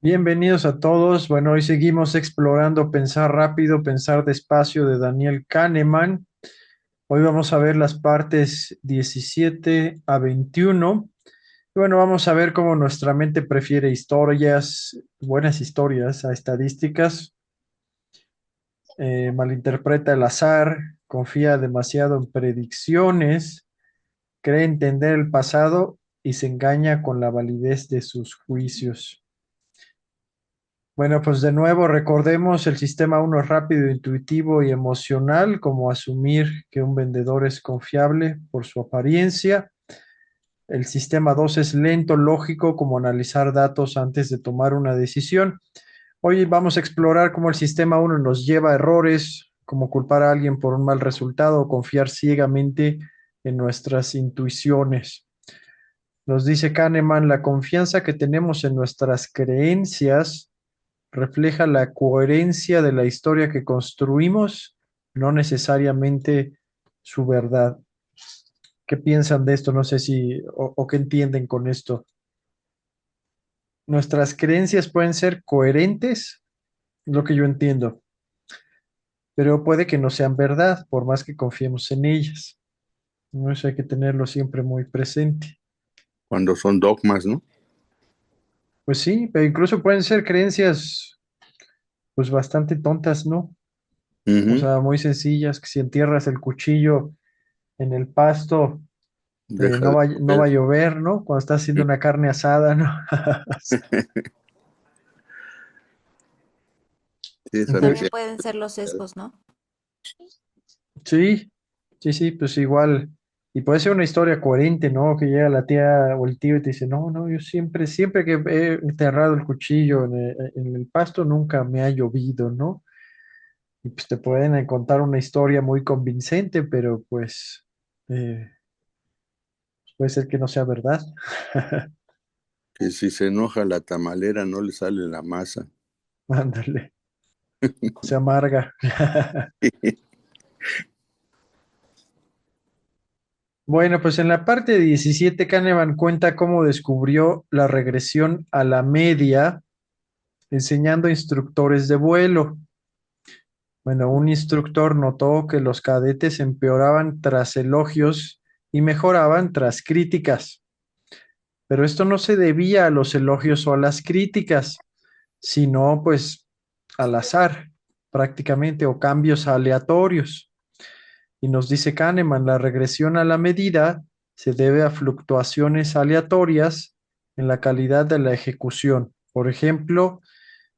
Bienvenidos a todos. Bueno, hoy seguimos explorando Pensar rápido, pensar despacio de Daniel Kahneman. Hoy vamos a ver las partes 17 a 21. Y bueno, vamos a ver cómo nuestra mente prefiere historias, buenas historias, a estadísticas, malinterpreta el azar, confía demasiado en predicciones, cree entender el pasado y se engaña con la validez de sus juicios. Bueno, pues de nuevo recordemos, el sistema uno es rápido, intuitivo y emocional, como asumir que un vendedor es confiable por su apariencia. El sistema 2 es lento, lógico, como analizar datos antes de tomar una decisión. Hoy vamos a explorar cómo el sistema uno nos lleva a errores, cómo culpar a alguien por un mal resultado o confiar ciegamente en nuestras intuiciones. Nos dice Kahneman, la confianza que tenemos en nuestras creencias refleja la coherencia de la historia que construimos, no necesariamente su verdad. ¿Qué piensan de esto? No sé si, o qué entienden con esto. Nuestras creencias pueden ser coherentes, es lo que yo entiendo, pero puede que no sean verdad, por más que confiemos en ellas. ¿No? Eso hay que tenerlo siempre muy presente. Cuando son dogmas, ¿no? Pues sí, pero incluso pueden ser creencias, pues bastante tontas, ¿no? O Ujú. sea, muy sencillas, que si entierras el cuchillo en el pasto, Deja no de no va comer. a llover, ¿no? Cuando estás haciendo una carne asada, ¿no? Sí, esa Ente- decía. También pueden ser los sesgos, ¿no? sí, sí, pues igual. Y puede ser una historia coherente, ¿no? Que llega la tía o el tío y te dice, no, no, yo siempre que he enterrado el cuchillo en el pasto, nunca me ha llovido, ¿no? Y pues te pueden contar una historia muy convincente, pero pues eh, puede ser que no sea verdad. Que si se enoja la tamalera no le sale la masa. Ándale, se amarga. Bueno, pues en la parte 17, Kahneman cuenta cómo descubrió la regresión a la media enseñando a instructores de vuelo. Bueno, un instructor notó que los cadetes empeoraban tras elogios y mejoraban tras críticas, pero esto no se debía a los elogios o a las críticas, sino pues al azar prácticamente o cambios aleatorios. Y nos dice Kahneman, la regresión a la medida se debe a fluctuaciones aleatorias en la calidad de la ejecución. Por ejemplo,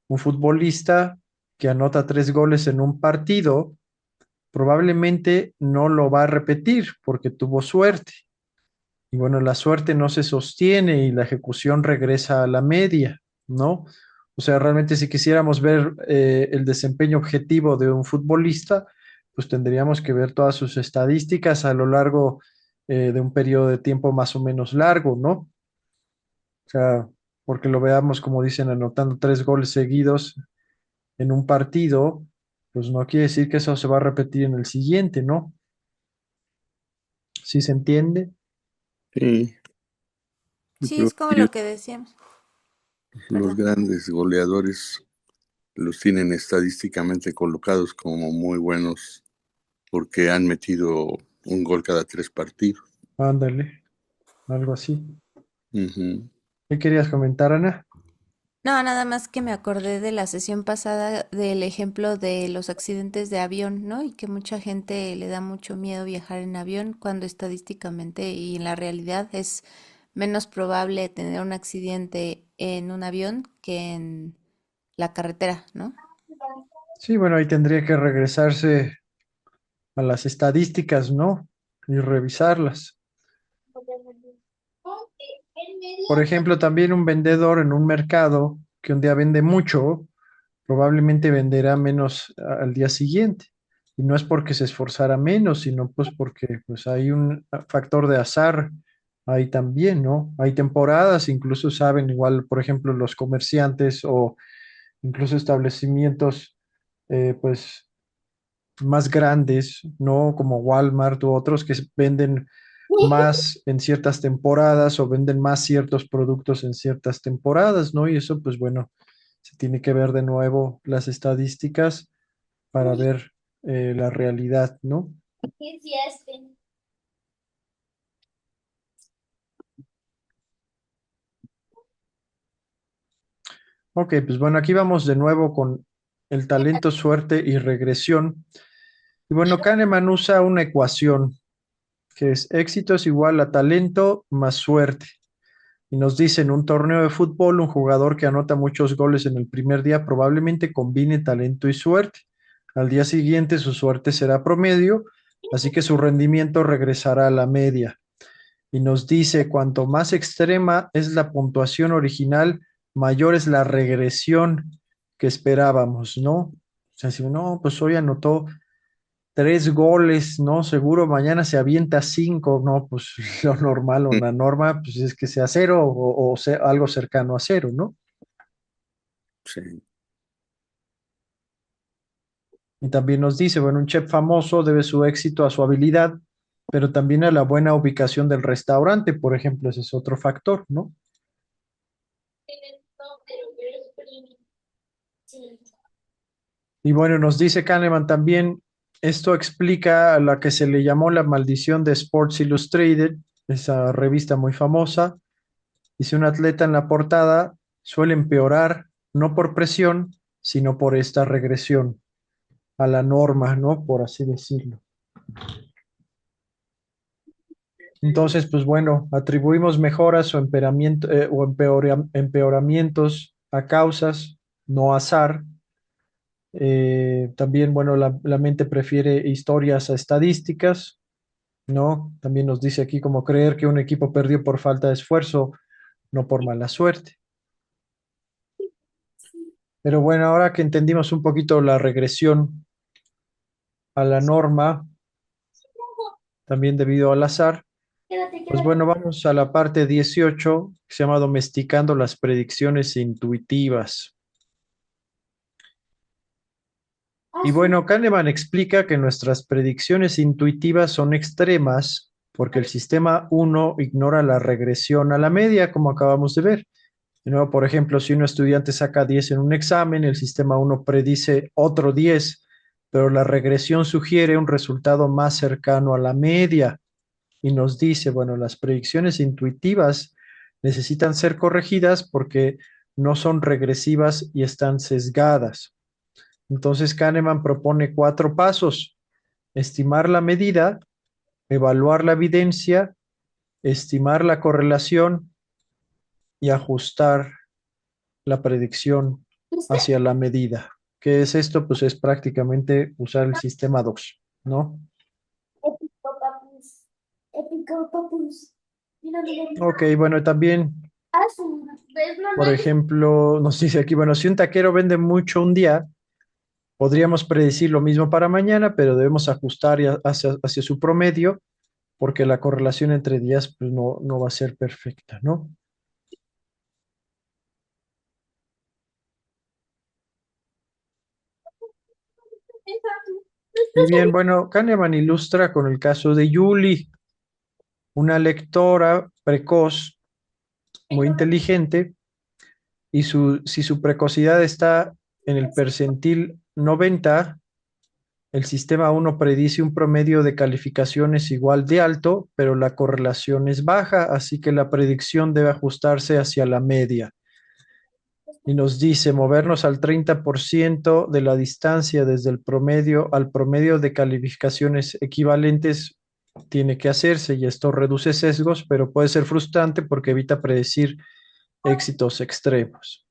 un futbolista que anota 3 goles en un partido probablemente no lo va a repetir porque tuvo suerte. Y bueno, la suerte no se sostiene y la ejecución regresa a la media, ¿no? O sea, realmente si quisiéramos ver el desempeño objetivo de un futbolista, pues tendríamos que ver todas sus estadísticas a lo largo de un periodo de tiempo más o menos largo, ¿no? O sea, porque lo veamos, como dicen, anotando 3 goles seguidos en un partido, pues no quiere decir que eso se va a repetir en el siguiente, ¿no? ¿Sí se entiende? Sí, Sí, yo- es como ellos, lo que decíamos, los perdón. grandes goleadores, los tienen estadísticamente colocados como muy buenos porque han metido un gol cada 3 partidos. Ándale, algo así. Ujú. ¿Qué querías comentar, Ana? No, nada más que me acordé de la sesión pasada del ejemplo de los accidentes de avión, ¿no? Y que mucha gente le da mucho miedo viajar en avión cuando estadísticamente y en la realidad es menos probable tener un accidente en un avión que en la carretera, ¿no? Sí, bueno, ahí tendría que regresarse a las estadísticas, ¿no? Y revisarlas. Por ejemplo, también un vendedor en un mercado que un día vende mucho, probablemente venderá menos al día siguiente. Y no es porque se esforzara menos, sino pues porque pues hay un factor de azar ahí también, ¿no? Hay temporadas, incluso saben igual, por ejemplo, los comerciantes o incluso establecimientos, pues más grandes, ¿no? Como Walmart u otros que venden más en ciertas temporadas o venden más ciertos productos en ciertas temporadas, ¿no? Y eso, pues bueno, Se tiene que ver de nuevo las estadísticas para ver la realidad, ¿no? Ok, pues bueno, aquí vamos de nuevo con el talento, suerte y regresión. Y bueno, Kahneman usa una ecuación que es éxito es igual a talento más suerte. Y nos dice, en un torneo de fútbol, un jugador que anota muchos goles en el primer día probablemente combine talento y suerte. Al día siguiente su suerte será promedio, así que su rendimiento regresará a la media. Y nos dice, cuanto más extrema es la puntuación original, mayor es la regresión que esperábamos, ¿no? O sea, si no, pues hoy anotó 3 goles, ¿no? Seguro mañana se avienta 5, ¿no? Pues lo normal o la norma, pues es que sea cero o sea algo cercano a cero, ¿no? Sí. Y también nos dice, bueno, un chef famoso debe su éxito a su habilidad, pero también a la buena ubicación del restaurante, por ejemplo, ese es otro factor, ¿no? Y bueno, nos dice Kahneman también, esto explica a la que se le llamó la maldición de Sports Illustrated, esa revista muy famosa. Dice un atleta en la portada suele empeorar no por presión, sino por esta regresión a la norma, ¿no? Por así decirlo. Entonces, pues bueno, atribuimos mejoras o empeoramientos a causas, no azar. También, bueno, la mente prefiere historias a estadísticas, ¿no? También nos dice aquí como creer que un equipo perdió por falta de esfuerzo, no por mala suerte. Pero bueno, ahora que entendimos un poquito la regresión a la norma, también debido al azar, pues bueno, vamos a la parte 18 que se llama domesticando las predicciones intuitivas. Y bueno, Kahneman explica que nuestras predicciones intuitivas son extremas porque el sistema 1 ignora la regresión a la media, como acabamos de ver. De nuevo, por ejemplo, si un estudiante saca 10 en un examen, el sistema 1 predice otro 10, pero la regresión sugiere un resultado más cercano a la media y nos dice, bueno, las predicciones intuitivas necesitan ser corregidas porque no son regresivas y están sesgadas. Entonces Kahneman propone 4 pasos: estimar la medida, evaluar la evidencia, estimar la correlación y ajustar la predicción hacia la medida. ¿Qué es esto? Pues es prácticamente usar el sistema 2, ¿no? Ok, bueno, también, por ejemplo, nos dice aquí, bueno, si un taquero vende mucho un día, podríamos predecir lo mismo para mañana, pero debemos ajustar hacia su promedio porque la correlación entre días pues, no va a ser perfecta, ¿no? Y bien, bueno, Kahneman ilustra con el caso de Julie, una lectora precoz, muy inteligente, y si su precocidad está en el percentil 90, el sistema 1 predice un promedio de calificaciones igual de alto, pero la correlación es baja, así que la predicción debe ajustarse hacia la media. Y nos dice movernos al 30% de la distancia desde el promedio al promedio de calificaciones equivalentes tiene que hacerse y esto reduce sesgos, pero puede ser frustrante porque evita predecir éxitos extremos.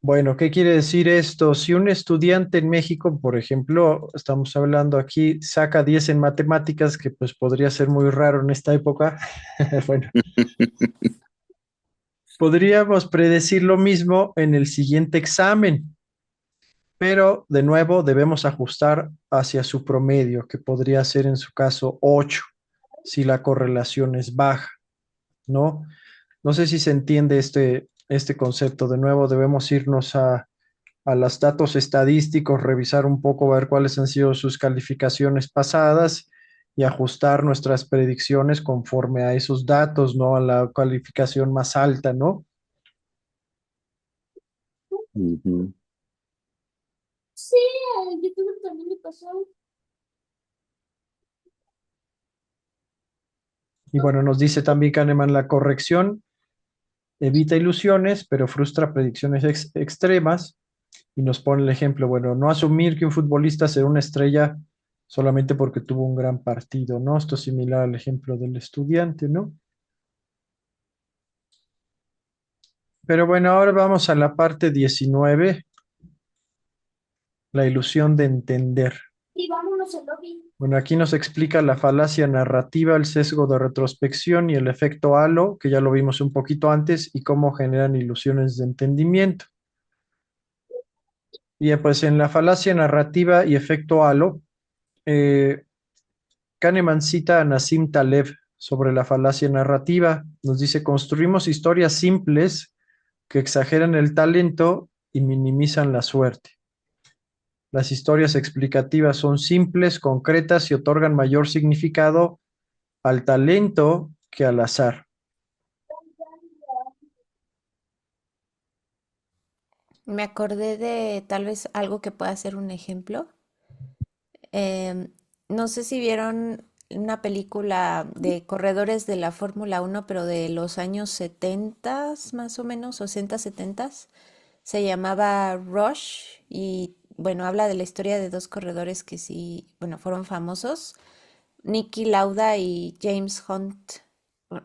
Bueno, ¿qué quiere decir esto? Si un estudiante en México, por ejemplo, estamos hablando aquí, saca 10 en matemáticas, que pues podría ser muy raro en esta época, bueno, podríamos predecir lo mismo en el siguiente examen, pero de nuevo debemos ajustar hacia su promedio, que podría ser en su caso 8, si la correlación es baja, ¿no? No sé si se entiende este concepto. De nuevo, debemos irnos a los datos estadísticos, revisar un poco, ver cuáles han sido sus calificaciones pasadas y ajustar nuestras predicciones conforme a esos datos, ¿no? A la calificación más alta, ¿no? Ujú. Sí, a YouTube también le pasó. Y bueno, nos dice también Kahneman, la corrección evita ilusiones, pero frustra predicciones extremas. Y nos pone el ejemplo, bueno, no asumir que un futbolista será una estrella solamente porque tuvo un gran partido, ¿no? Esto es similar al ejemplo del estudiante, ¿no? Pero bueno, ahora vamos a la parte 19, la ilusión de entender. Y vámonos al lobby. Bueno, aquí nos explica la falacia narrativa, el sesgo de retrospección y el efecto halo, que ya lo vimos un poquito antes, y cómo generan ilusiones de entendimiento. Bien, pues en la falacia narrativa y efecto halo, eh, Kahneman cita a Nassim Taleb sobre la falacia narrativa. Nos dice, construimos historias simples que exageran el talento y minimizan la suerte. Las historias explicativas son simples, concretas y otorgan mayor significado al talento que al azar. Me acordé de tal vez algo que pueda ser un ejemplo. Em, no sé si vieron una película de corredores de la Fórmula Uno, pero de los años 70 más o menos, o 60, 70. Se llamaba Rush y bueno, habla de la historia de dos corredores que sí, bueno, fueron famosos, Niki Lauda y James Hunt.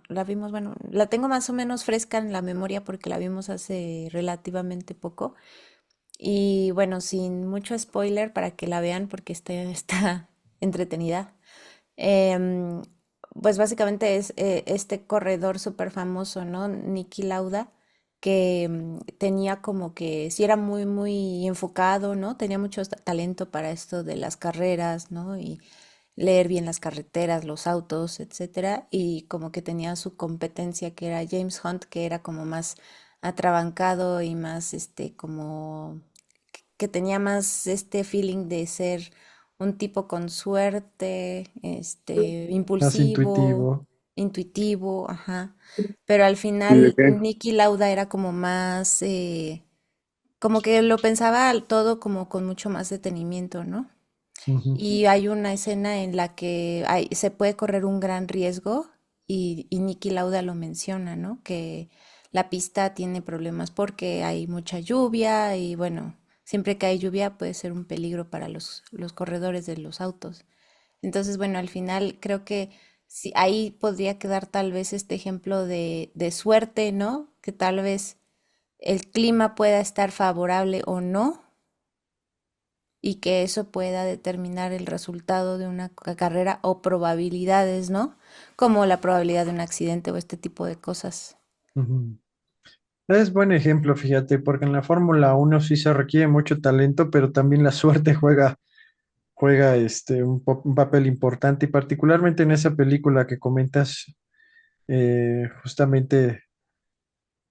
La vimos, bueno, la tengo más o menos fresca en la memoria porque la vimos hace relativamente poco. Y bueno, sin mucho spoiler para que la vean porque está entretenida. Em, pues básicamente es este corredor súper famoso, ¿no? Niki Lauda, que tenía como que, sí era muy, muy enfocado, ¿no? Tenía mucho talento para esto de las carreras, ¿no? Y leer bien las carreteras, los autos, etcétera. Y como que tenía su competencia, que era James Hunt, que era como más atrabancado y más, como que tenía más este feeling de ser un tipo con suerte, Más impulsivo, intuitivo. intuitivo, ajá. Pero al ¿Y de final qué? Niki Lauda era como más, como que lo pensaba todo como con mucho más detenimiento, ¿no? Ujú. Y hay una escena en la que se puede correr un gran riesgo y Niki Lauda lo menciona, ¿no? Que la pista tiene problemas porque hay mucha lluvia y bueno, siempre que hay lluvia puede ser un peligro para los corredores de los autos. Entonces, bueno, al final creo que sí, ahí podría quedar tal vez este ejemplo de suerte, ¿no? Que tal vez el clima pueda estar favorable o no y que eso pueda determinar el resultado de una carrera o probabilidades, ¿no? Como la probabilidad de un accidente o este tipo de cosas. Ujú. Es buen ejemplo, fíjate, porque en la Fórmula Uno sí se requiere mucho talento, pero también la suerte juega un papel importante, y particularmente en esa película que comentas, justamente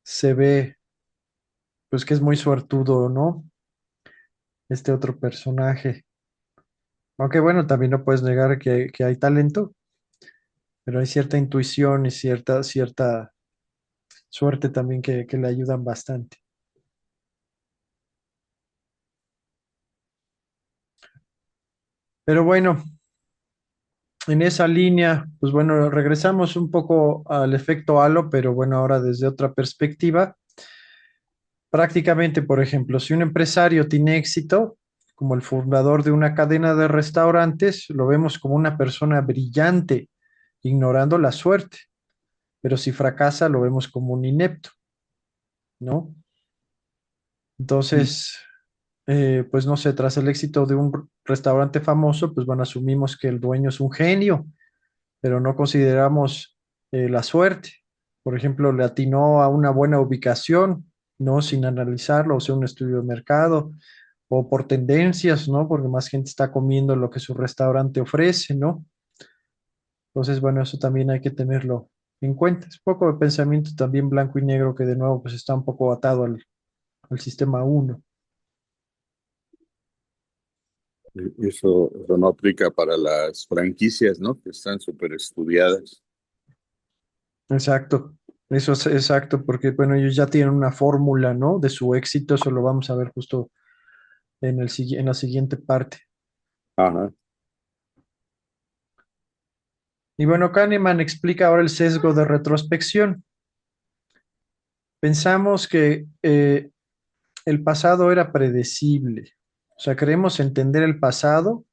se ve pues que es muy suertudo, ¿no? Este otro personaje. Aunque bueno, también no puedes negar que hay talento, pero hay cierta intuición y cierta suerte también que le ayudan bastante. Pero bueno, en esa línea, pues bueno, regresamos un poco al efecto halo, pero bueno, ahora desde otra perspectiva. Prácticamente, por ejemplo, si un empresario tiene éxito, como el fundador de una cadena de restaurantes, lo vemos como una persona brillante, ignorando la suerte, pero si fracasa, lo vemos como un inepto, ¿no? Entonces, pues no sé, tras el éxito de un restaurante famoso, pues bueno, asumimos que el dueño es un genio, pero no consideramos la suerte. Por ejemplo, le atinó a una buena ubicación, ¿no? Sin analizarlo, o sea, un estudio de mercado, o por tendencias, ¿no? Porque más gente está comiendo lo que su restaurante ofrece, ¿no? Entonces, bueno, eso también hay que tenerlo en cuenta. Es un poco de pensamiento también blanco y negro que de nuevo pues está un poco atado al sistema uno. Eso no aplica para las franquicias, ¿no? Que están súper estudiadas. Exacto. Eso es exacto, porque bueno, ellos ya tienen una fórmula, ¿no? De su éxito, eso lo vamos a ver justo en la siguiente parte. Ajá. Y bueno, Kahneman explica ahora el sesgo de retrospección. Pensamos que el pasado era predecible, o sea, queremos entender el pasado,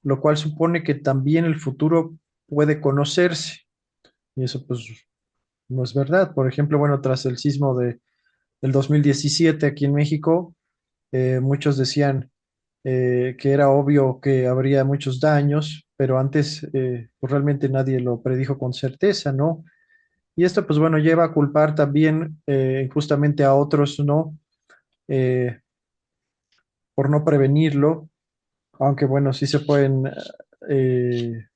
lo cual supone que también el futuro puede conocerse. Y eso pues no es verdad. Por ejemplo, bueno, tras el sismo del 2017 aquí en México, muchos decían que era obvio que habría muchos daños, pero antes pues realmente nadie lo predijo con certeza, ¿no? Y esto pues bueno lleva a culpar también justamente a otros, ¿no? Eh, por no prevenirlo, aunque bueno, sí se pueden eh,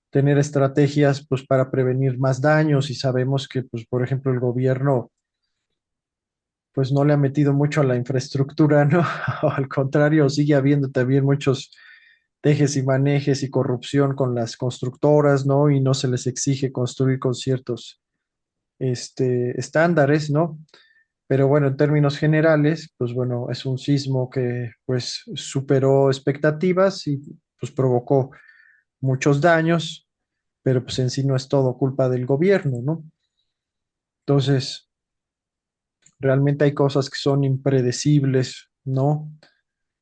tener estrategias pues para prevenir más daños y sabemos que pues por ejemplo el gobierno pues no le ha metido mucho a la infraestructura, ¿no? Al contrario, sigue habiendo también muchos tejes y manejes y corrupción con las constructoras, ¿no? Y no se les exige construir con ciertos estándares, ¿no? Pero bueno, en términos generales, pues bueno, es un sismo que pues superó expectativas y pues provocó muchos daños, pero pues en sí no es todo culpa del gobierno, ¿no? Entonces, realmente hay cosas que son impredecibles, ¿no?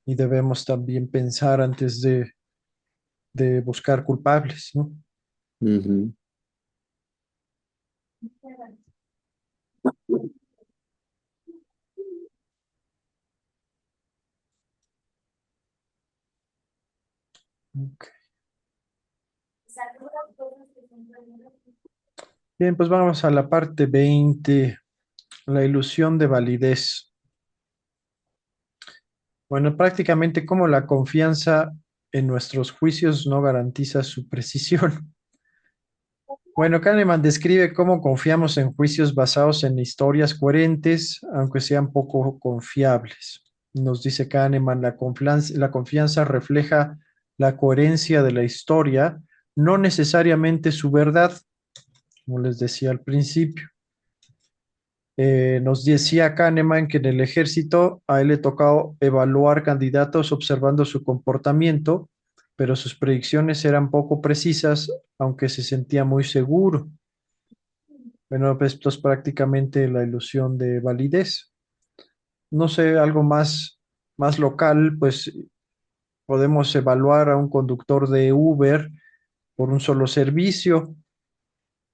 Y debemos también pensar antes de buscar culpables, ¿no? Ujú. Ok. Bien, pues vamos a la parte 20, la ilusión de validez. Bueno, prácticamente como la confianza en nuestros juicios no garantiza su precisión. Bueno, Kahneman describe cómo confiamos en juicios basados en historias coherentes, aunque sean poco confiables. Nos dice Kahneman, la confianza refleja la coherencia de la historia, no necesariamente su verdad, como les decía al principio. Nos decía Kahneman que en el ejército a él le tocaba evaluar candidatos observando su comportamiento, pero sus predicciones eran poco precisas, aunque se sentía muy seguro. Bueno, pues esto es prácticamente la ilusión de validez. No sé, algo más local, pues podemos evaluar a un conductor de Uber por un solo servicio,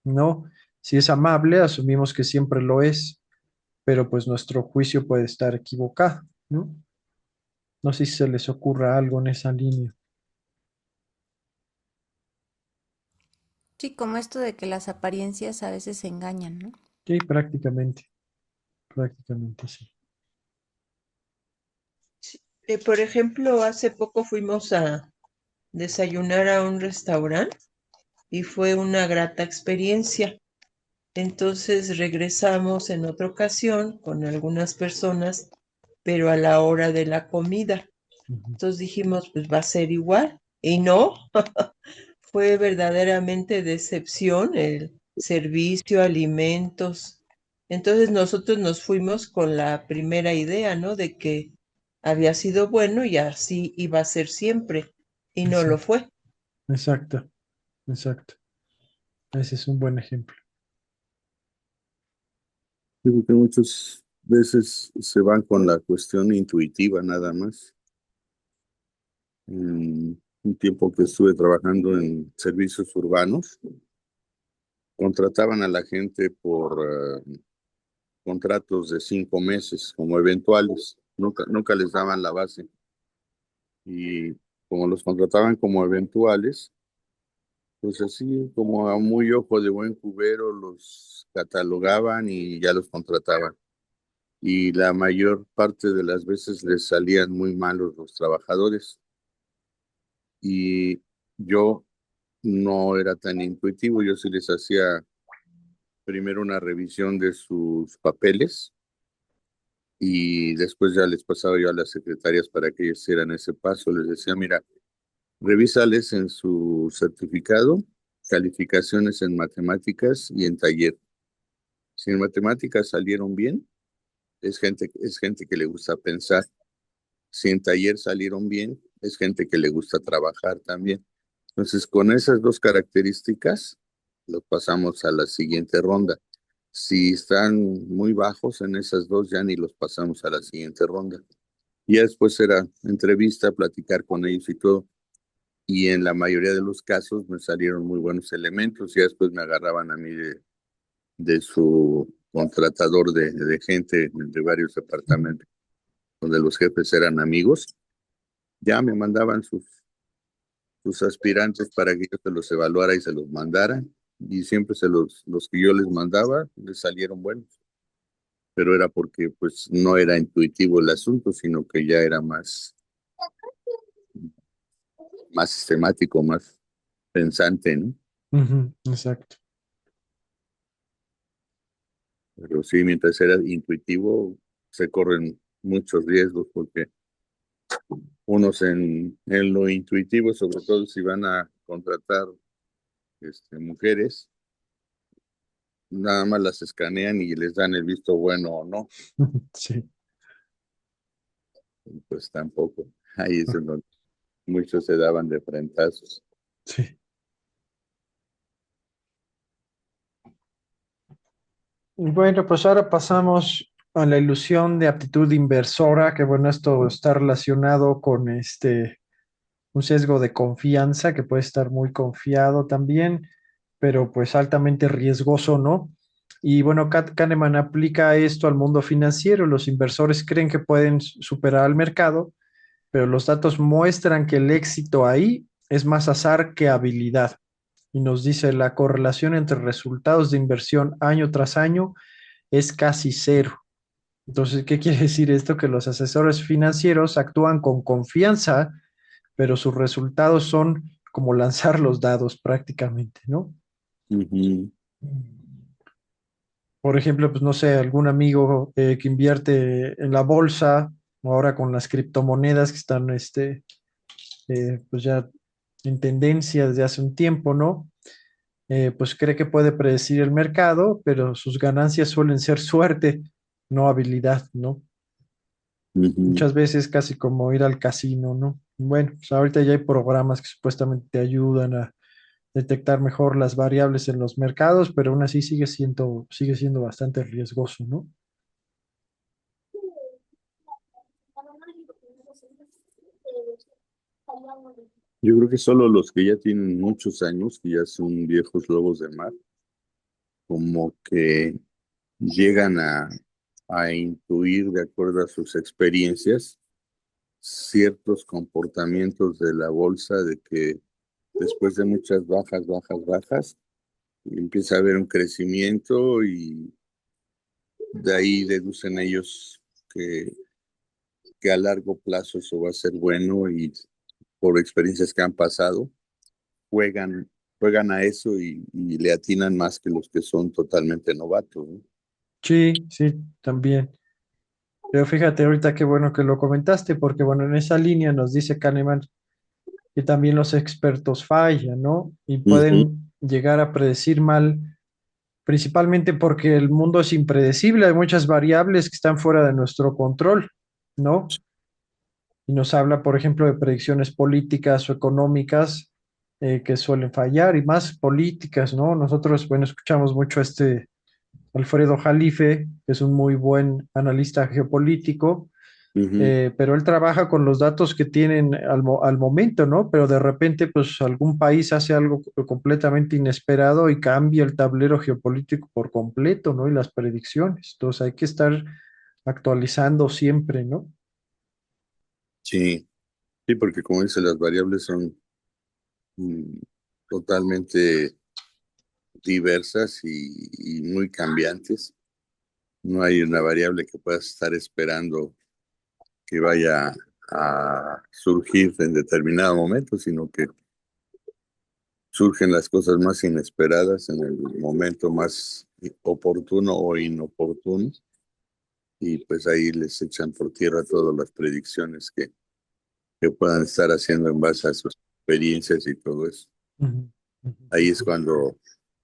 ¿no? Si es amable, asumimos que siempre lo es, pero pues nuestro juicio puede estar equivocado, ¿no? No sé si se les ocurra algo en esa línea. Sí, como esto de que las apariencias a veces engañan, ¿no? Sí, prácticamente sí. Sí, por ejemplo, hace poco fuimos a desayunar a un restaurante y fue una grata experiencia. Entonces regresamos en otra ocasión con algunas personas, pero a la hora de la comida. Ujú. Entonces dijimos, pues va a ser igual. Y no, fue verdaderamente decepción el servicio, alimentos. Entonces nosotros nos fuimos con la primera idea, ¿no? De que había sido bueno y así iba a ser siempre. Y no lo Exacto, fue. exacto, exacto. Ese es un buen ejemplo. Sí, porque muchas veces se van con la cuestión intuitiva nada más. Un tiempo que estuve trabajando en servicios urbanos, contrataban a la gente por contratos de 5 meses como eventuales, nunca les daban la base. Y como los contrataban como eventuales, pues así como a muy ojo de buen cubero los catalogaban y ya los contrataban. Y la mayor parte de las veces les salían muy malos los trabajadores. Y yo no era tan intuitivo, yo sí les hacía primero una revisión de sus papeles y después ya les pasaba yo a las secretarias para que ellos hicieran ese paso. Les decía, mira, revísales en su certificado, calificaciones en matemáticas y en taller. Si en matemáticas salieron bien, es gente que le gusta pensar. Si en taller salieron bien, es gente que le gusta trabajar también. Entonces, con esas dos características, los pasamos a la siguiente ronda. Si están muy bajos en esas dos, ya ni los pasamos a la siguiente ronda. Y ya después era entrevista, platicar con ellos y todo. Y en la mayoría de los casos me salieron muy buenos elementos. Y después me agarraban a mí de su contratador de gente de varios departamentos, donde los jefes eran amigos. Ya me mandaban sus aspirantes para que yo se los evaluara y se los mandara. Y siempre los que yo les mandaba les salieron buenos. Pero era porque pues no era intuitivo el asunto, sino que ya era más sistemático, más pensante, ¿no? Ujú, exacto. Pero sí, mientras era intuitivo, se corren muchos riesgos porque unos en lo intuitivo, sobre todo si van a contratar mujeres, nada más las escanean y les dan el visto bueno o no, Sí, pues tampoco. Ahí es en donde muchos se daban de frentazos. sí. Y bueno, pues ahora pasamos a la ilusión de aptitud inversora, que bueno, esto está relacionado con un sesgo de confianza que puede estar muy confiado también, pero pues altamente riesgoso, ¿no? Y bueno, Kahneman aplica esto al mundo financiero. Los inversores creen que pueden superar al mercado, pero los datos muestran que el éxito ahí es más azar que habilidad. Y nos dice la correlación entre resultados de inversión año tras año es casi cero. Entonces, ¿qué quiere decir esto? Que los asesores financieros actúan con confianza, pero sus resultados son como lanzar los dados prácticamente, ¿no? Ujú. Por ejemplo, pues no sé, algún amigo que invierte en la bolsa, ahora con las criptomonedas que están, pues ya en tendencia desde hace un tiempo, ¿no? Pues cree que puede predecir el mercado, pero sus ganancias suelen ser suerte, no habilidad, ¿no? Ujú. Muchas veces casi como ir al casino, ¿no? Bueno, pues ahorita ya hay programas que supuestamente te ayudan a detectar mejor las variables en los mercados, pero aún así sigue siendo bastante riesgoso, ¿no? Yo creo que solo los que ya tienen muchos años, que ya son viejos lobos de mar, como que llegan a intuir de acuerdo a sus experiencias ciertos comportamientos de la bolsa, de que después de muchas bajas, bajas, bajas, empieza a haber un crecimiento y de ahí deducen ellos que, que a largo plazo eso va a ser bueno y por experiencias que han pasado, juegan, juegan a eso y le atinan más que los que son totalmente novatos, ¿no? Sí, sí, también. Pero fíjate ahorita qué bueno que lo comentaste, porque bueno, en esa línea nos dice Kahneman que también los expertos fallan, ¿no? Y Ujú. pueden llegar a predecir mal, principalmente porque el mundo es impredecible, hay muchas variables que están fuera de nuestro control, ¿no? Y nos habla, por ejemplo, de predicciones políticas o económicas que suelen fallar y más políticas, ¿no? Nosotros, bueno, escuchamos mucho a Alfredo Jalife, que es un muy buen analista geopolítico, Ujú. pero él trabaja con los datos que tienen al momento, ¿no? Pero de repente, pues algún país hace algo completamente inesperado y cambia el tablero geopolítico por completo, ¿no? Y las predicciones. Entonces hay que estar actualizando siempre, ¿no? Sí, sí, porque como dice, las variables son mm, totalmente diversas y muy cambiantes. No hay una variable que puedas estar esperando que vaya a surgir en determinado momento, sino que surgen las cosas más inesperadas en el momento más oportuno o inoportuno, y pues ahí les echan por tierra todas las predicciones que puedan estar haciendo en base a sus experiencias y todo eso. Ujú, ujú. Ahí es cuando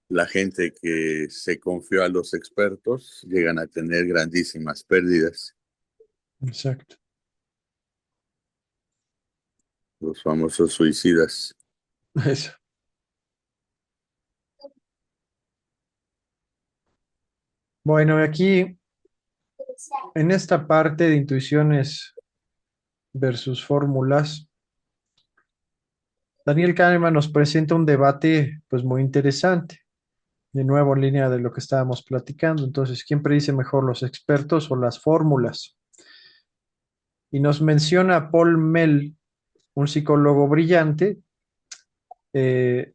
la gente que se confió a los expertos llegan a tener grandísimas pérdidas, Exacto. los famosos suicidas. Eso. Bueno, y aquí en esta parte de intuiciones versus fórmulas, Daniel Kahneman nos presenta un debate pues muy interesante, de nuevo en línea de lo que estábamos platicando. Entonces, ¿quién predice mejor, los expertos o las fórmulas? Y nos menciona a Paul Mell, un psicólogo brillante, eh,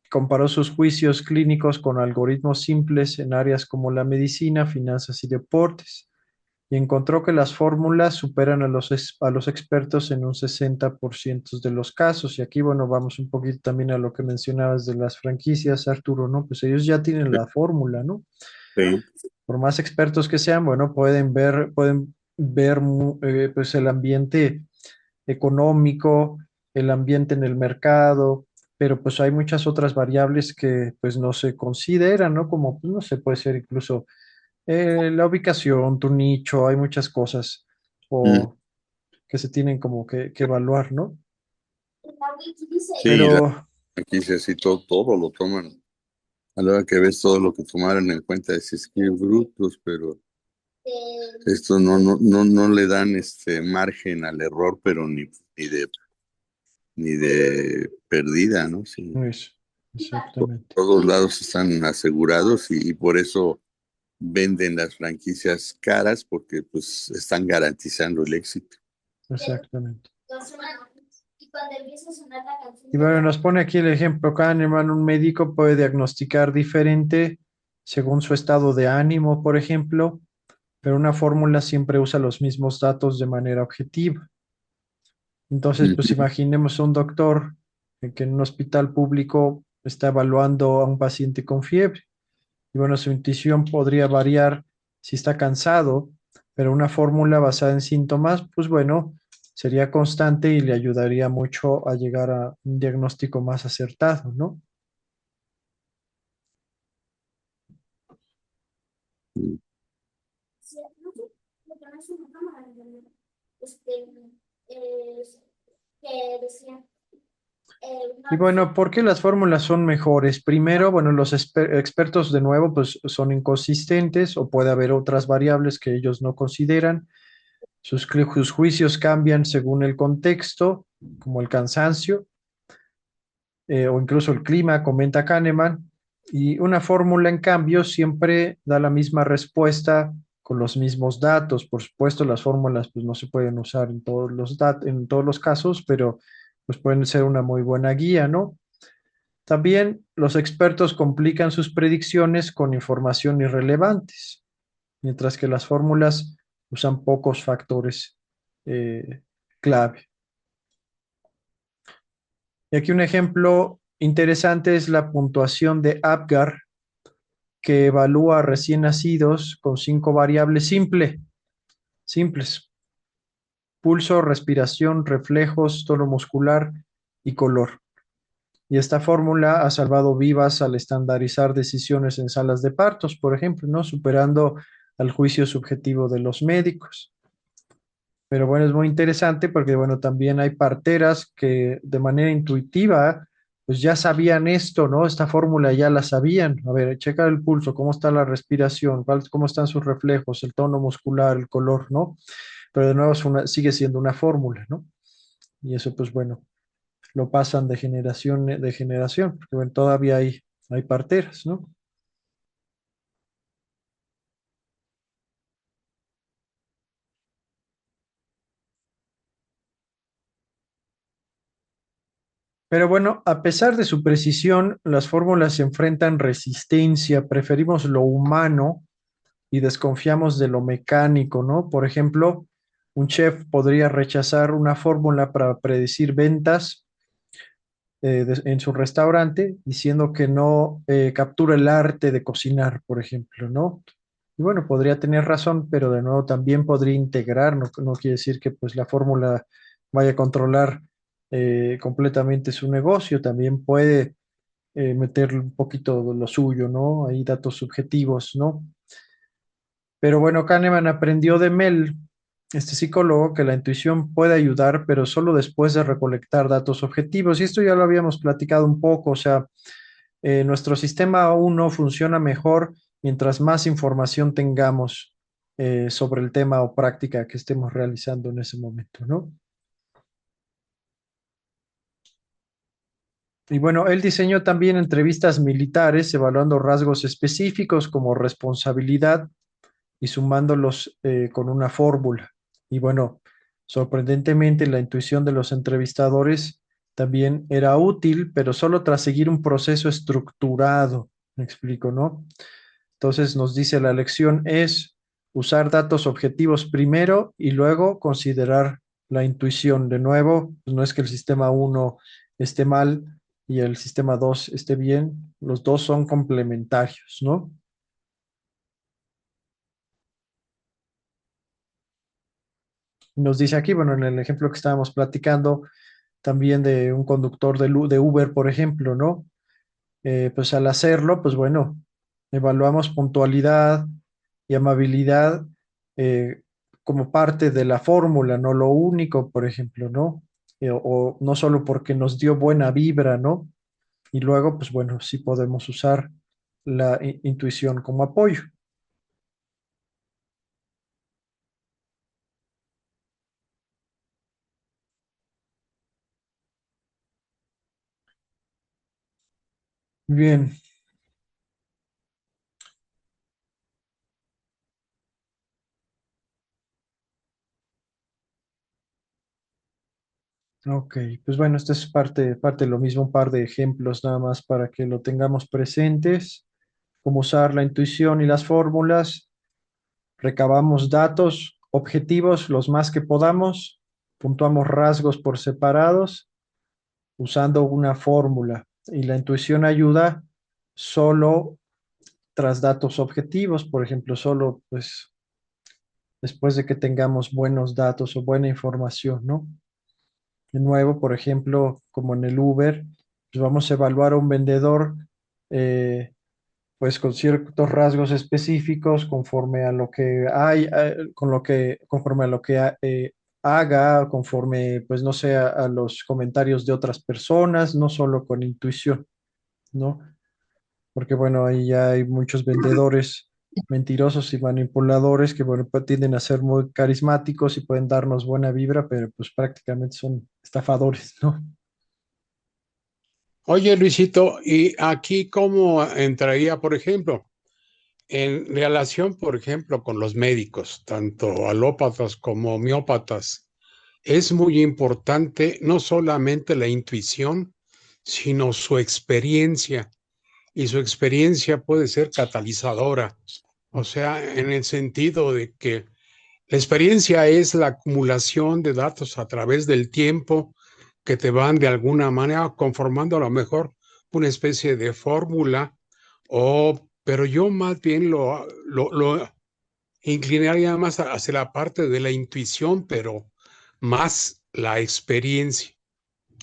comparó sus juicios clínicos con algoritmos simples en áreas como la medicina, finanzas y deportes, y encontró que las fórmulas superan a los expertos en un 60% de los casos. Y aquí, bueno, vamos un poquito también a lo que mencionabas de las franquicias, Arturo, ¿no? Pues ellos ya tienen la fórmula, ¿no? Sí. Por más expertos que sean, bueno, pueden ver pues el ambiente económico, el ambiente en el mercado, pero pues hay muchas otras variables que pues no se consideran, ¿no? Como, pues, no sé, puede ser incluso la ubicación, tu nicho, hay muchas cosas Mm. o que se tienen como que evaluar, ¿no? Sí, Pero aquí sí, así todo lo toman. A la hora que ves todo lo que tomaron en cuenta, dices que brutos, pero esto no le dan margen al error, pero ni de perdida, ¿no? Sí. eso, exactamente, Todos lados están asegurados y por eso venden las franquicias caras porque pues están garantizando el éxito. exactamente. Y cuando empieza a sonar la canción Y de bueno, la... nos pone aquí el ejemplo, Kahneman, un médico puede diagnosticar diferente según su estado de ánimo, por ejemplo, pero una fórmula siempre usa los mismos datos de manera objetiva. Entonces, pues Ujú. imaginemos un doctor que en un hospital público está evaluando a un paciente con fiebre. Y bueno, su intuición podría variar si está cansado, pero una fórmula basada en síntomas, pues bueno, sería constante y le ayudaría mucho a llegar a un diagnóstico más acertado, ¿no? Sí, no sé, lo que no es una cámara, ¿no? Este, eh, que decía, Y una opción. bueno, ¿por qué las fórmulas son mejores? Primero, bueno, los expertos de nuevo pues son inconsistentes o puede haber otras variables que ellos no consideran. Sus juicios cambian según el contexto, como el cansancio o incluso el clima, comenta Kahneman. Y una fórmula, en cambio, siempre da la misma respuesta con los mismos datos. Por supuesto, las fórmulas pues, no se pueden usar en todos en todos los casos, pero pues pueden ser una muy buena guía, ¿no? También los expertos complican sus predicciones con información irrelevantes, mientras que las fórmulas usan pocos factores eh, clave. Y aquí un ejemplo interesante es la puntuación de Apgar, que evalúa a recién nacidos con 5 variables simples: pulso, respiración, reflejos, tono muscular y color. Y esta fórmula ha salvado vidas al estandarizar decisiones en salas de partos, por ejemplo, ¿no? Superando al juicio subjetivo de los médicos. Pero bueno, es muy interesante porque, bueno, también hay parteras que de manera intuitiva, pues ya sabían esto, ¿no? Esta fórmula ya la sabían. A ver, checa el pulso, cómo está la respiración, cómo están sus reflejos, el tono muscular, el color, ¿no? Pero de nuevo sigue siendo una fórmula, ¿no? Y eso, pues bueno, lo pasan de generación de generación, porque bueno, todavía hay parteras, ¿no? Pero bueno, a pesar de su precisión, las fórmulas se enfrentan resistencia, preferimos lo humano y desconfiamos de lo mecánico, ¿no? Por ejemplo, un chef podría rechazar una fórmula para predecir ventas en su restaurante diciendo que no captura el arte de cocinar, por ejemplo, ¿no? Y bueno, podría tener razón, pero de nuevo también podría integrar, no quiere decir que pues la fórmula vaya a controlar completamente su negocio, también puede meterle un poquito de lo suyo, ¿no? Ahí datos subjetivos, ¿no? Pero bueno, Kahneman aprendió de Mel, este psicólogo, que la intuición puede ayudar, pero solo después de recolectar datos objetivos. Y esto ya lo habíamos platicado un poco, o sea, nuestro sistema aún no funciona mejor mientras más información tengamos sobre el tema o práctica que estemos realizando en ese momento, ¿no? Y bueno, él diseñó también entrevistas militares evaluando rasgos específicos como responsabilidad y sumándolos con una fórmula. Y bueno, sorprendentemente la intuición de los entrevistadores también era útil, pero solo tras seguir un proceso estructurado, me explico, ¿no? Entonces nos dice la lección es usar datos objetivos primero y luego considerar la intuición. De nuevo, pues no es que el sistema uno esté mal y el sistema 2 esté bien, los dos son complementarios, ¿no? Nos dice aquí, bueno, en el ejemplo que estábamos platicando, también de un conductor de Uber, por ejemplo, ¿no? Pues al hacerlo, pues bueno, evaluamos puntualidad y amabilidad eh, como parte de la fórmula, no lo único, por ejemplo, ¿no? O no solo porque nos dio buena vibra, ¿no? Y luego, pues bueno, sí podemos usar la intuición como apoyo. Bien, ok, pues bueno, esto es parte de lo mismo, un par de ejemplos nada más para que lo tengamos presentes, cómo usar la intuición y las fórmulas. Recabamos datos objetivos los más que podamos, puntuamos rasgos por separados usando una fórmula y la intuición ayuda solo tras datos objetivos, por ejemplo, solo pues después de que tengamos buenos datos o buena información, ¿no? De nuevo, por ejemplo, como en el Uber, pues vamos a evaluar a un vendedor eh, pues con ciertos rasgos específicos conforme a lo que hay, conforme a lo que haga, conforme, pues no sé, a los comentarios de otras personas, no solo con intuición, ¿no? Porque bueno, ahí ya hay muchos vendedores mentirosos y manipuladores que, bueno, pues tienden a ser muy carismáticos y pueden darnos buena vibra, pero pues prácticamente son estafadores, ¿no? Oye, Luisito, ¿y aquí cómo entraría, por ejemplo, en relación, por ejemplo, con los médicos, tanto alópatas como homeópatas? Es muy importante no solamente la intuición, sino su experiencia. Y su experiencia puede ser catalizadora. O sea, en el sentido de que la experiencia es la acumulación de datos a través del tiempo que te van de alguna manera conformando a lo mejor una especie de fórmula, pero yo más bien lo inclinaría más hacia la parte de la intuición, pero más la experiencia.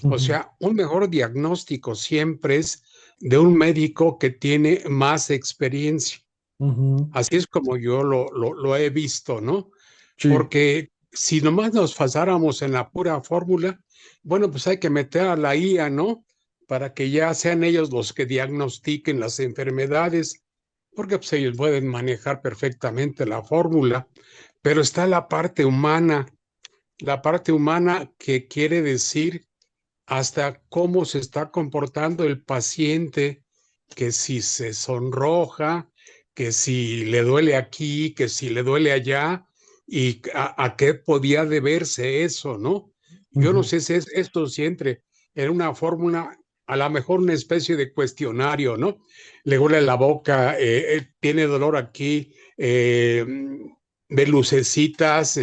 O Ujú, sea, un mejor diagnóstico siempre es de un médico que tiene más experiencia. ujú. Así es como yo lo he visto, ¿no? Sí. Porque si nomás nos basáramos en la pura fórmula, bueno, pues hay que meter a la IA, ¿no? Para que ya sean ellos los que diagnostiquen las enfermedades, porque pues ellos pueden manejar perfectamente la fórmula, pero está la parte humana que quiere decir hasta cómo se está comportando el paciente, que si se sonroja, que si le duele aquí, que si le duele allá, y a qué podía deberse eso, ¿no? Yo no Ujú, sé si esto siempre en una fórmula, a lo mejor una especie de cuestionario, ¿no? Le duele la boca, tiene dolor aquí, de lucecitas,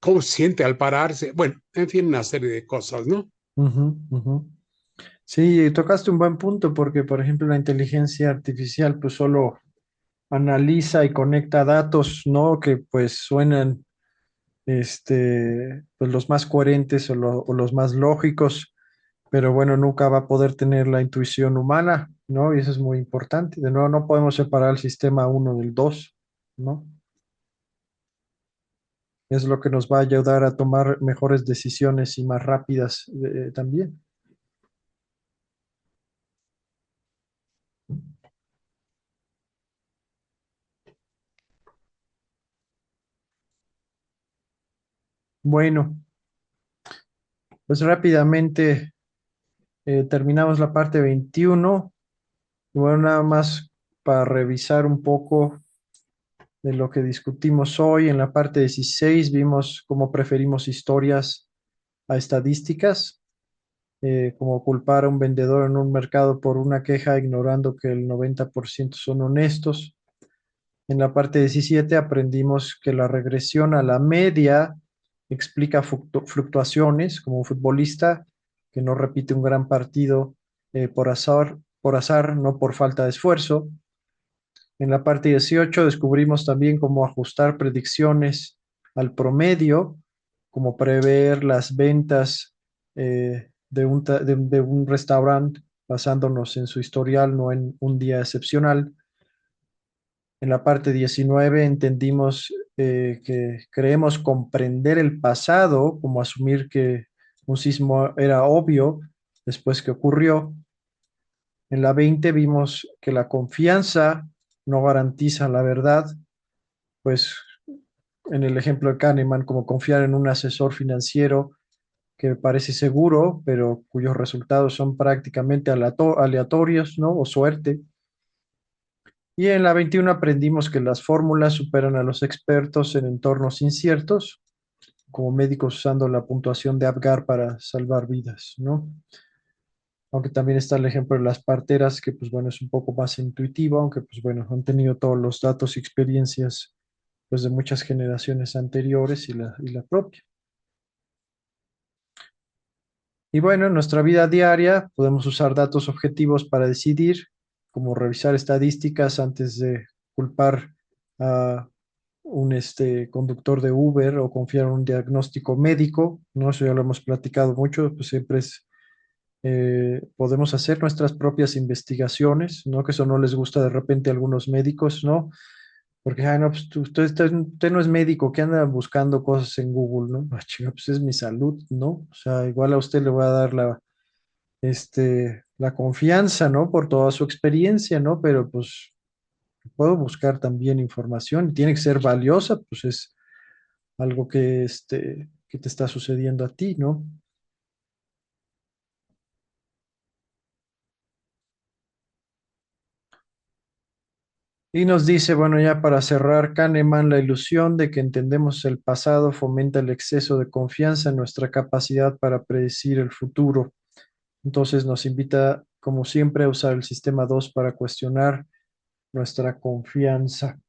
cómo se siente al pararse, bueno, en fin, una serie de cosas, ¿no? ujú, ujú. Sí, tocaste un buen punto porque, por ejemplo, la inteligencia artificial pues solo analiza y conecta datos, ¿no? Que pues suenan, pues los más coherentes o los más lógicos, pero bueno, nunca va a poder tener la intuición humana, ¿no? Y eso es muy importante. De nuevo, no podemos separar el sistema uno del 2, ¿no? Es lo que nos va a ayudar a tomar mejores decisiones y más rápidas también. Bueno, pues rápidamente terminamos la parte 21. Y bueno, nada más para revisar un poco de lo que discutimos hoy. En la parte 16 vimos cómo preferimos historias a estadísticas, como culpar a un vendedor en un mercado por una queja ignorando que el 90% son honestos. En la parte 17 aprendimos que la regresión a la media explica fluctuaciones, como un futbolista que no repite un gran partido por azar, no por falta de esfuerzo. En la parte 18 descubrimos también cómo ajustar predicciones al promedio, como prever las ventas de un restaurante basándonos en su historial, no en un día excepcional. En la parte 19 entendimos que creemos comprender el pasado, como asumir que un sismo era obvio después que ocurrió. En la 20 vimos que la confianza no garantiza la verdad, pues en el ejemplo de Kahneman, como confiar en un asesor financiero que parece seguro, pero cuyos resultados son prácticamente aleatorios, ¿no? O suerte. Y en la 21 aprendimos que las fórmulas superan a los expertos en entornos inciertos, como médicos usando la puntuación de Apgar para salvar vidas, ¿no? Aunque también está el ejemplo de las parteras, que pues bueno, es un poco más intuitivo, aunque pues bueno, han tenido todos los datos y experiencias pues de muchas generaciones anteriores y la propia. Y bueno, en nuestra vida diaria podemos usar datos objetivos para decidir, como revisar estadísticas antes de culpar a un conductor de Uber o confiar en un diagnóstico médico, ¿no? Eso ya lo hemos platicado mucho, pues siempre podemos hacer nuestras propias investigaciones, ¿no? Que eso no les gusta de repente a algunos médicos, ¿no? Porque, no, pues usted no es médico, que anda buscando cosas en Google, ¿no? Ah, chinga, pues es mi salud, ¿no? O sea, igual a usted le voy a dar la confianza, ¿no? Por toda su experiencia, ¿no? Pero pues puedo buscar también información y tiene que ser valiosa, pues es algo que te está sucediendo a ti, ¿no? Y nos dice, bueno, ya para cerrar, Kahneman, la ilusión de que entendemos el pasado fomenta el exceso de confianza en nuestra capacidad para predecir el futuro. Entonces nos invita, como siempre, a usar el sistema 2 para cuestionar nuestra confianza.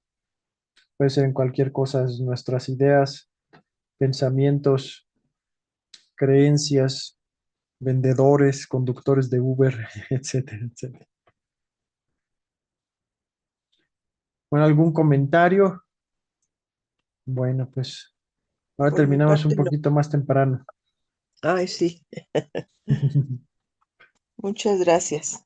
Puede ser en cualquier cosa, es nuestras ideas, pensamientos, creencias, vendedores, conductores de Uber, etcétera, etcétera. Bueno, ¿algún comentario? Bueno, pues ahora Por mi terminamos un parte, no. poquito más temprano. Ay, sí. Muchas gracias.